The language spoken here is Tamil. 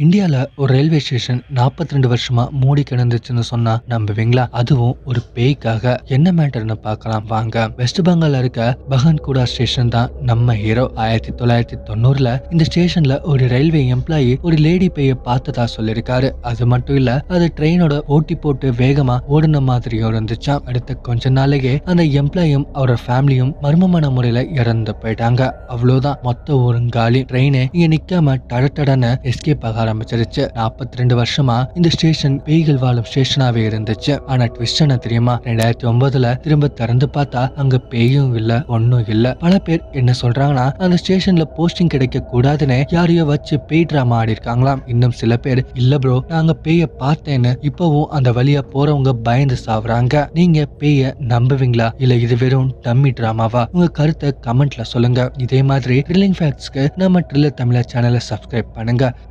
இந்தியால ஒரு ரயில்வே ஸ்டேஷன் 42 வருஷமா மூடி கிடந்துச்சுன்னு சொன்னா நம்புவீங்களா? அதுவும் ஒரு பேய்க்காக. என்ன மேட்டர்னு பார்க்கலாம் வாங்க. வெஸ்ட் பெங்கால்ல இருக்க பஹன்குடா ஸ்டேஷன் தான் நம்ம ஹீரோ. 1990ல இந்த ஸ்டேஷன்ல ஒரு ரயில்வே எம்ப்ளாயி ஒரு லேடி பேய பார்த்ததா சொல்லிருக்காரு. அது மட்டும் இல்ல, அது ட்ரெயினோட ஓட்டி போட்டு வேகமா ஓடுன மாதிரியும் இருந்துச்சாம். அடுத்த கொஞ்ச நாளைக்கே அந்த எம்ப்ளாயும் அவரோட ஃபேமிலியும் மர்மமான முறையில இறந்து போயிட்டாங்க. அவ்வளவுதான், மொத்த ஒரு காலி. ட்ரெயினே இங்க நிக்காம டடடடன்னு எஸ்கேப் ஆக ஆரம்பிச்சிருச்சு. 42 வருஷமா இந்த ஸ்டேஷன் பேய்கள் வாழும் ஸ்டேஷனாவே இருந்துச்சு. ஆனா ட்விஸ்ட் என்ன தெரியுமா? 2009ல திரும்ப திறந்து பார்த்தா அங்க பேயும் இல்ல, ஒண்ணும் இல்ல. பல பேர் என்ன சொல்றாங்கன்னா, அந்த ஸ்டேஷன்ல போஸ்டிங் கிடைக்க கூடாதுன்னு யாரையோ வச்சு பேய் டிராமா ஆடி இருக்காங்களாம். இன்னும் சில பேர் இல்ல ப்ரோ, நாங்க பேய பார்த்தேன்னு இப்பவும் அந்த வழியா போறவங்க பயந்து சாவுறாங்க. நீங்க பேய நம்புவீங்களா இல்ல இது வெறும் டம்மி டிராமாவா? உங்க கருத்தை கமெண்ட்ல சொல்லுங்க. இதே மாதிரி த்ரில்லிங் ஃபேக்ட்ஸ்க்கு நம்ம த்ரில்லர் தமிழா சேனலை சப்ஸ்கிரைப் பண்ணுங்க.